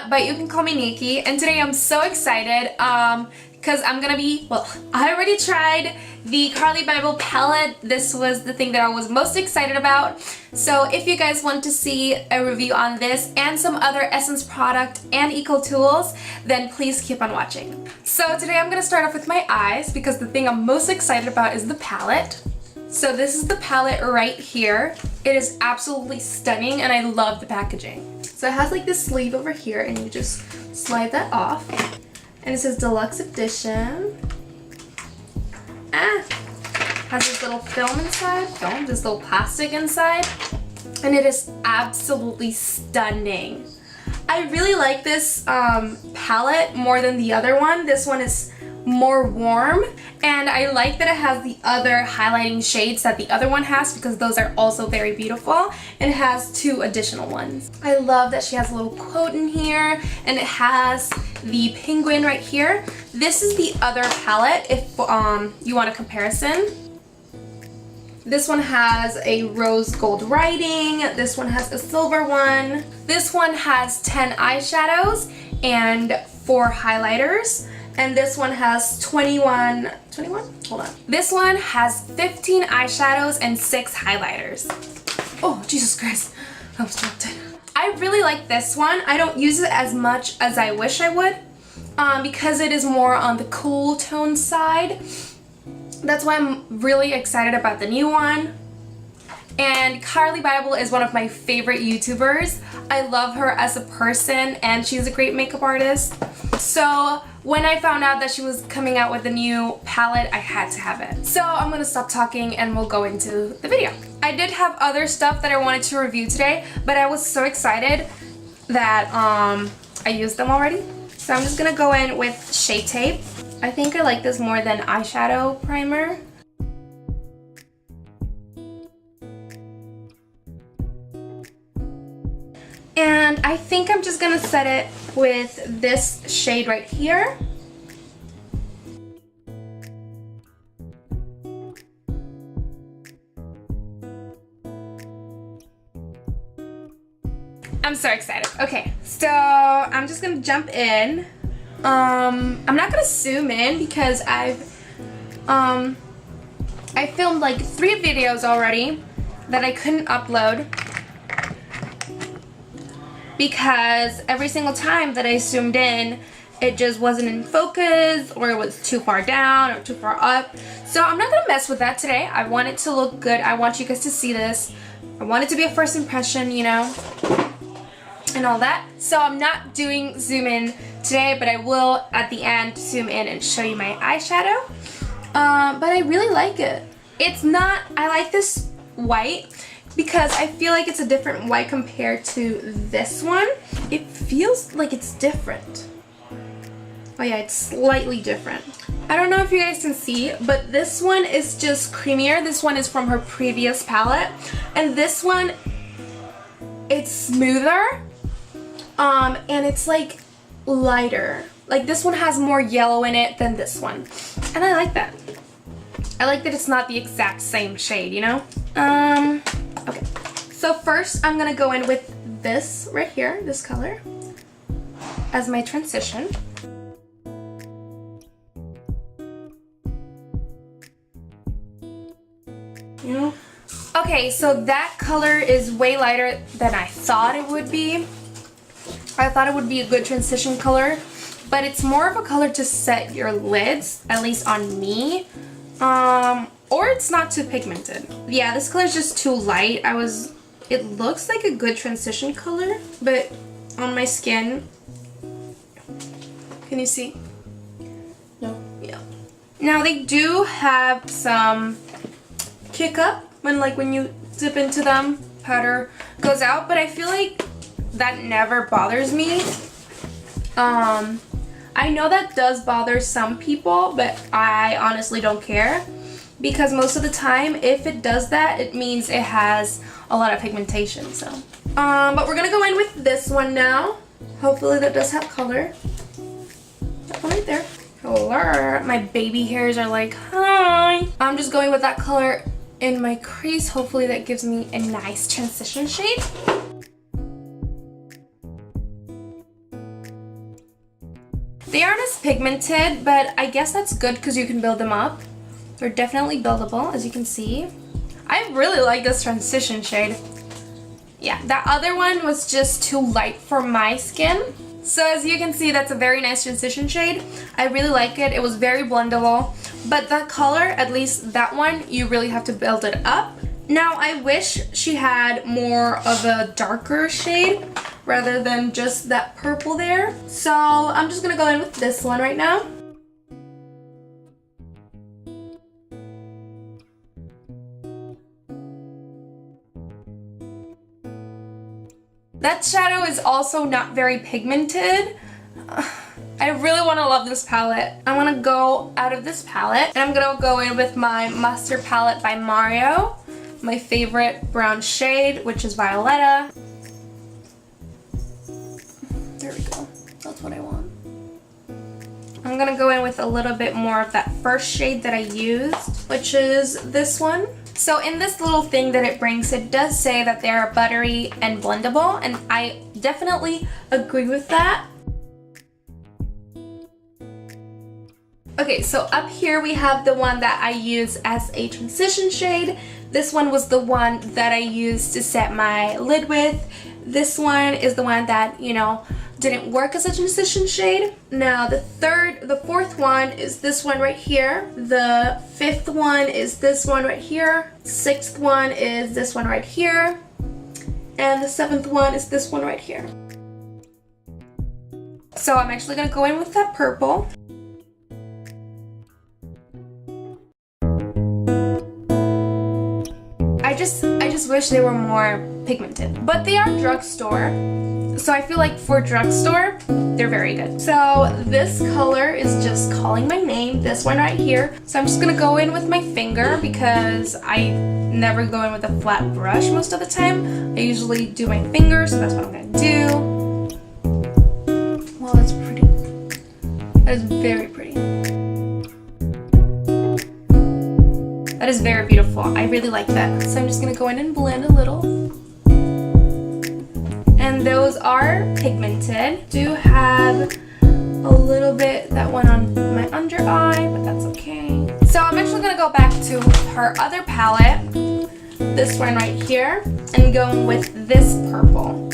but you can call me Nikki, and today I'm so excited because I'm gonna be, well, I already tried the Carli Bybel palette. This was the thing that I was most excited about. So if you guys want to see a review on this and some other Essence product and eco tools, then please keep on watching. So today I'm gonna start off with my eyes because the thing I'm most excited about is the palette. So this is the palette right here. It is absolutely stunning and I love the packaging. So it has like this sleeve over here and you just slide that off. And it says Deluxe Edition. Has this little film inside, this little plastic inside, and it is absolutely stunning. I really like this palette more than the other one. This one is more warm, and I like that it has the other highlighting shades that the other one has because those are also very beautiful, and it has 2 additional ones. I love that she has a little quote in here, and it has the penguin right here. This is the other palette if you want a comparison. This one has a rose gold writing. This one has a silver one. This one has 10 eyeshadows and 4 highlighters. And this one has 21? Hold on. This one has 15 eyeshadows and 6 highlighters. Oh, Jesus Christ. I almost dropped it. I really like this one. I don't use it as much as I wish I would because it is more on the cool tone side. That's why I'm really excited about the new one. And Carli Bybel is one of my favorite YouTubers. I love her as a person and she's a great makeup artist. So when I found out that she was coming out with a new palette, I had to have it. So I'm gonna stop talking and we'll go into the video. I did have other stuff that I wanted to review today, but I was so excited that I used them already. So I'm just gonna go in with Shade Tape. I think I like this more than eyeshadow primer. And I think I'm just gonna set it with this shade right here. I'm so excited. Okay, so I'm just gonna jump in. I'm not gonna zoom in because I filmed like 3 videos already that I couldn't upload because every single time that I zoomed in, it just wasn't in focus or it was too far down or too far up. So I'm not gonna mess with that today. I want it to look good. I want you guys to see this. I want it to be a first impression, you know, and all that. So I'm not doing zoom in today, but I will at the end zoom in and show you my eyeshadow. But I really like it. It's not, I like this white because I feel like it's a different white compared to this one. It feels like it's different. Oh yeah, it's slightly different. I don't know if you guys can see, but this one is just creamier. This one is from her previous palette. And this one, it's smoother. And it's like lighter. Like this one has more yellow in it than this one. And I like that. I like that it's not the exact same shade, you know? Okay. So first I'm gonna go in with this right here, this color, as my transition. You know? Okay, so that color is way lighter than I thought it would be. I thought it would be a good transition color, but it's more of a color to set your lids, at least on me. Or it's not too pigmented. Yeah, this color is just too light. It looks like a good transition color, but on my skin, can you see? No. Yeah. Now they do have some kick up when you dip into them, powder goes out, but I feel like that never bothers me. I know that does bother some people, but I honestly don't care because most of the time if it does that, it means it has a lot of pigmentation. So but we're gonna go in with this one now. Hopefully that does have color. That one right there. Hello. My baby hairs are like, hi. I'm just going with that color in my crease. Hopefully that gives me a nice transition shade. They aren't as pigmented, but I guess that's good because you can build them up. They're definitely buildable, as you can see. I really like this transition shade. Yeah, that other one was just too light for my skin. So as you can see, that's a very nice transition shade. I really like it. It was very blendable. But that color, at least that one, you really have to build it up. Now, I wish she had more of a darker shade rather than just that purple there. So I'm just gonna go in with this one right now. That shadow is also not very pigmented. I really want to love this palette. I want to go out of this palette and I'm going to go in with my Mustard palette by Mario. My favorite brown shade, which is Violetta. There we go. That's what I want. I'm going to go in with a little bit more of that first shade that I used, which is this one. So in this little thing that it brings, it does say that they are buttery and blendable, and I definitely agree with that. Okay, so up here we have the one that I use as a transition shade. This one was the one that I used to set my lid with. This one is the one that, you know, didn't work as a transition shade. Now the fourth one is this one right here. The fifth one is this one right here. Sixth one is this one right here. And the seventh one is this one right here. So I'm actually gonna go in with that purple. I just wish they were more pigmented. But they are drugstore. So I feel like for drugstore, they're very good. So this color is just calling my name, this one right here. So I'm just gonna go in with my finger because I never go in with a flat brush most of the time. I usually do my finger, so that's what I'm gonna do. Wow, that's pretty. That is very pretty. That is very beautiful. I really like that. So I'm just gonna go in and blend a little. And those are pigmented. Do have a little bit that went on my under eye, but that's okay. So I'm actually gonna go back to her other palette, this one right here, and go with this purple.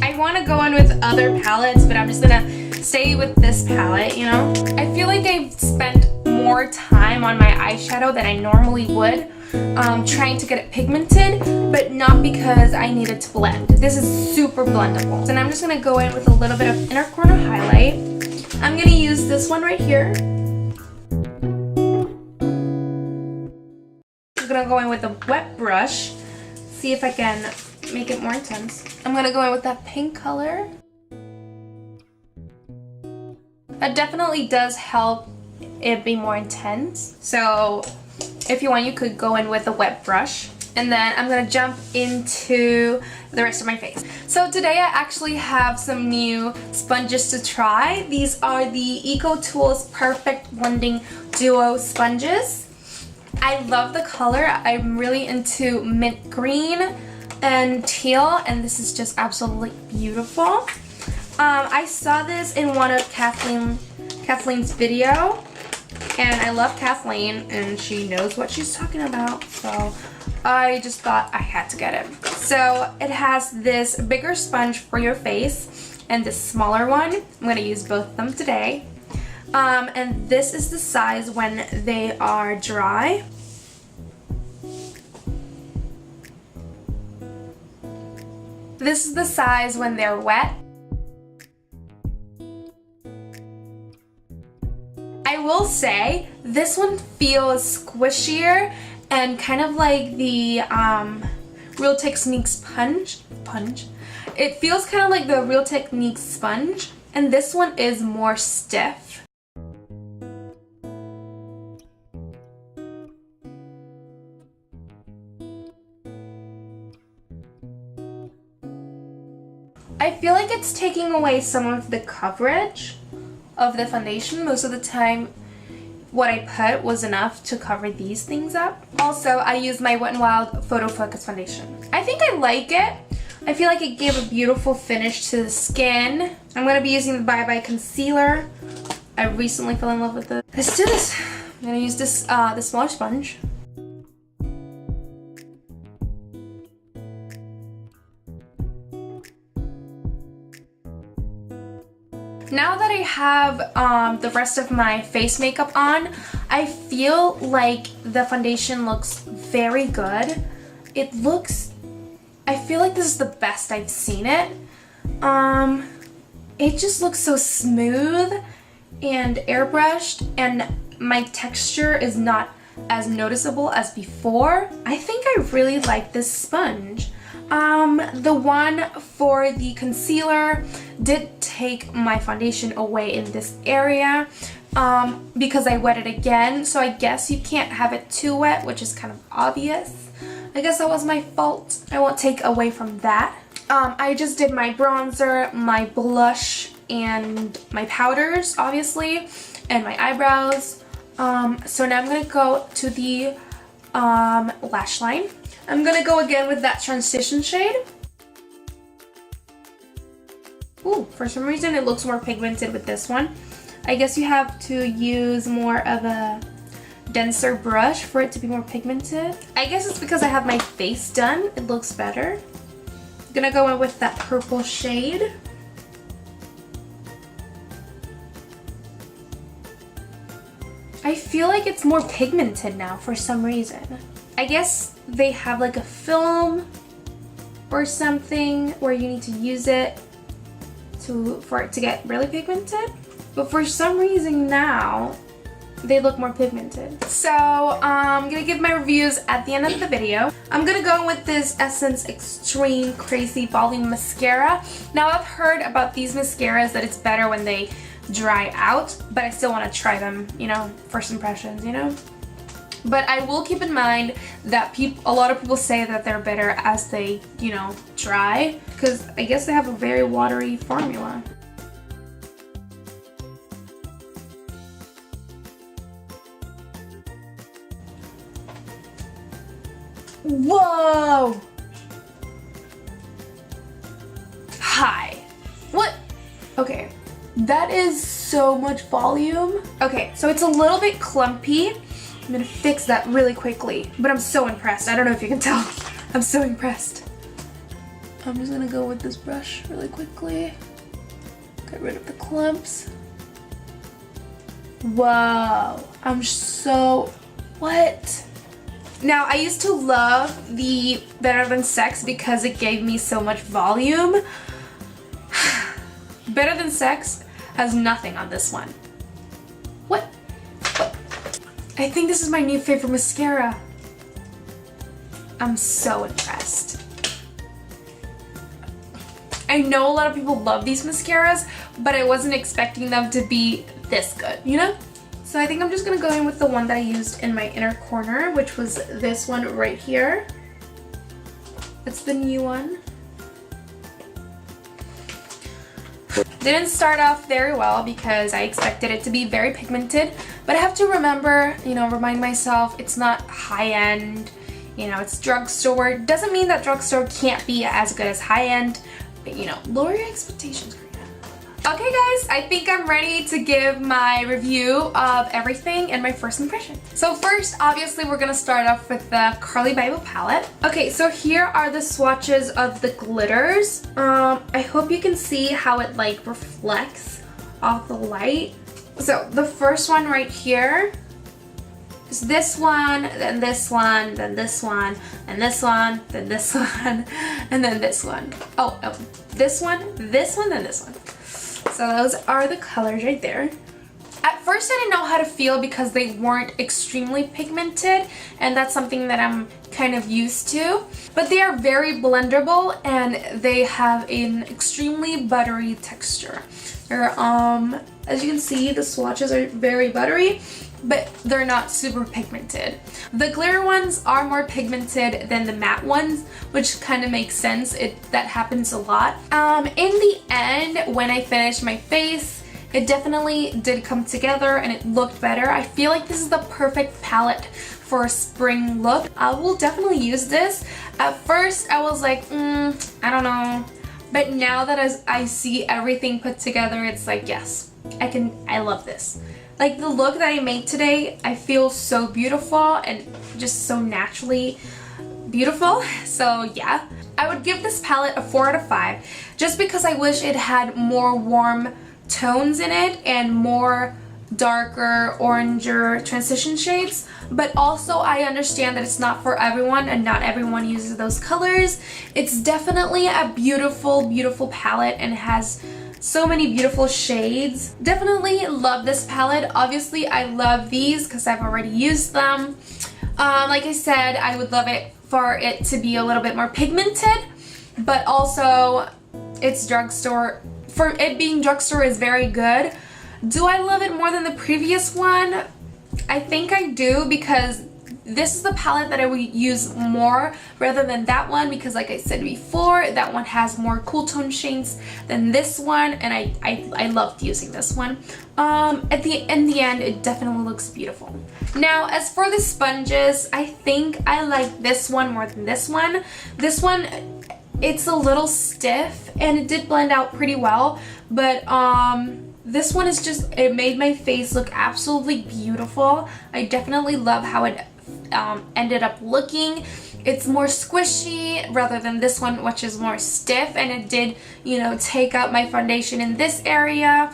I want to go in with other palettes, but I'm just gonna stay with this palette, you know? I feel like I've spent more time on my eyeshadow than I normally would, trying to get it pigmented, but not because I needed to blend. This is super blendable. And I'm just gonna go in with a little bit of inner corner highlight. I'm gonna use this one right here. I'm gonna go in with a wet brush, see if I can make it more intense. I'm gonna go in with that pink color. That definitely does help it be more intense. So if you want, you could go in with a wet brush. And then I'm gonna jump into the rest of my face. So today I actually have some new sponges to try. These are the EcoTools Perfect Blending Duo Sponges. I love the color. I'm really into mint green and teal, and this is just absolutely beautiful. I saw this in one of Kathleen's video, and I love Kathleen, and she knows what she's talking about, so I just thought I had to get it. So it has this bigger sponge for your face and this smaller one. I'm gonna use both of them today. And this is the size when they are dry. This is the size when they're wet. I will say this one feels squishier and kind of like the Real Techniques sponge. It feels kind of like the Real Techniques sponge, and this one is more stiff. I feel like it's taking away some of the coverage of the foundation. Most of the time what I put was enough to cover these things up. Also, I used my Wet n Wild Photo Focus foundation. I think I like it. I feel like it gave a beautiful finish to the skin. I'm going to be using the Bybel concealer. I recently fell in love with it. Let's do this. I'm going to use this the smaller sponge. Now that I have the rest of my face makeup on, I feel like the foundation looks very good. It looks, I feel like this is the best I've seen it. It just looks so smooth and airbrushed, and my texture is not as noticeable as before. I think I really like this sponge. The one for the concealer did take my foundation away in this area because I wet it again, so I guess you can't have it too wet, which is kind of obvious. I guess that was my fault. I won't take away from that. I just did my bronzer, my blush, and my powders, obviously, and my eyebrows. So now I'm gonna go to the lash line. I'm gonna go again with that transition shade. Ooh, for some reason it looks more pigmented with this one. I guess you have to use more of a denser brush for it to be more pigmented. I guess it's because I have my face done, it looks better. I'm gonna go in with that purple shade. I feel like it's more pigmented now for some reason. I guess they have like a film or something where you need to use it for it to get really pigmented. But for some reason now, they look more pigmented. So I'm gonna give my reviews at the end of the video. I'm gonna go with this Essence Extreme Crazy Volume Mascara. Now I've heard about these mascaras that it's better when they dry out, but I still want to try them, you know, first impressions, you know. But I will keep in mind that a lot of people say that they're better as they, you know, dry, because I guess they have a very watery formula. Whoa! Hi. What? Okay. That is so much volume. Okay, so it's a little bit clumpy. I'm gonna fix that really quickly, but I'm so impressed. I don't know if you can tell. I'm so impressed. I'm just gonna go with this brush really quickly. Get rid of the clumps. Whoa, I'm so, what? Now, I used to love the Better Than Sex because it gave me so much volume. Better Than Sex has nothing on this one. What? I think this is my new favorite mascara. I'm so impressed. I know a lot of people love these mascaras, but I wasn't expecting them to be this good, you know? So I think I'm just gonna go in with the one that I used in my inner corner, which was this one right here. It's the new one. Didn't start off very well because I expected it to be very pigmented, but I have to remember, you know, remind myself it's not high-end, you know, it's drugstore. Doesn't mean that drugstore can't be as good as high-end, but you know, lower your expectations. Okay guys, I think I'm ready to give my review of everything and my first impression. So first, obviously, we're gonna start off with the Carli Bybel palette. Okay, so here are the swatches of the glitters. I hope you can see how it like reflects off the light. So the first one right here is this one, then this one, then this one, and this one, then this one, and then this one. Oh, this one, then this one. So those are the colors right there. At first I didn't know how to feel because they weren't extremely pigmented, and that's something that I'm kind of used to. But they are very blendable and they have an extremely buttery texture. They're, as you can see, the swatches are very buttery, but they're not super pigmented. The glitter ones are more pigmented than the matte ones, which kind of makes sense. That happens a lot. In the end, when I finish my face, it definitely did come together and it looked better. I feel like this is the perfect palette for a spring look. I will definitely use this. At first I was like, I don't know. But now that as I see everything put together, it's like, yes, I love this. Like the look that I made today, I feel so beautiful and just so naturally beautiful. So yeah, I would give this palette a 4 out of 5 just because I wish it had more warm tones in it and more darker, oranger transition shades. But also I understand that it's not for everyone and not everyone uses those colors. It's definitely a beautiful, beautiful palette and has so many beautiful shades. Definitely love this palette. Obviously I love these because I've already used them. Like I said, I would love it for it to be a little bit more pigmented, but also it's drugstore. For it being drugstore is very good. Do I love it more than the previous one? I think I do, because this is the palette that I would use more rather than that one, because like I said before, that one has more cool tone shades than this one, and I loved using this one. In the end, it definitely looks beautiful. Now, as for the sponges, I think I like this one more than this one. This one, it's a little stiff and it did blend out pretty well, but this one is just, it made my face look absolutely beautiful. I definitely love how it ended up looking. It's more squishy rather than this one, which is more stiff, and it did, you know, take up my foundation in this area.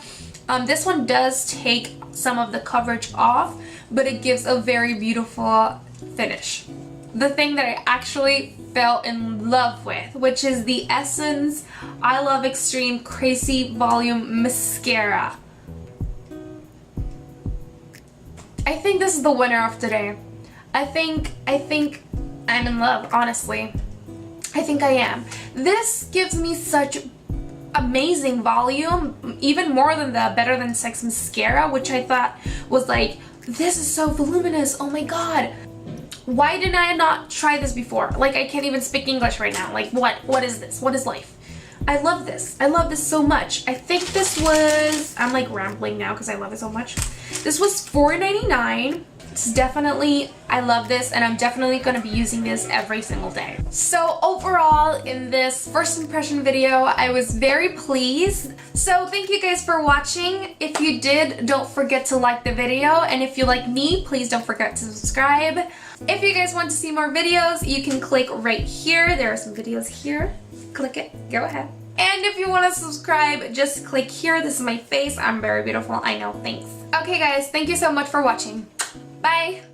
This one does take some of the coverage off, but it gives a very beautiful finish. The thing that I actually fell in love with, which is the Essence I Love Extreme Crazy Volume Mascara. I think this is the winner of today. I think I'm in love, honestly. I think I am. This gives me such amazing volume, even more than the Better Than Sex mascara, which I thought was like, this is so voluminous, oh my god. Why did I not try this before? Like, I can't even speak English right now. Like, what is this? What is life? I love this. I love this so much. I think this was, I'm like rambling now because I love it so much. This was $4.99. It's definitely, I love this, and I'm definitely going to be using this every single day. So overall, in this first impression video, I was very pleased. So thank you guys for watching. If you did, don't forget to like the video, and if you like me, please don't forget to subscribe. If you guys want to see more videos, you can click right here. There are some videos here. Click it. Go ahead. And if you want to subscribe, just click here. This is my face. I'm very beautiful. I know. Thanks. Okay, guys. Thank you so much for watching. Bye!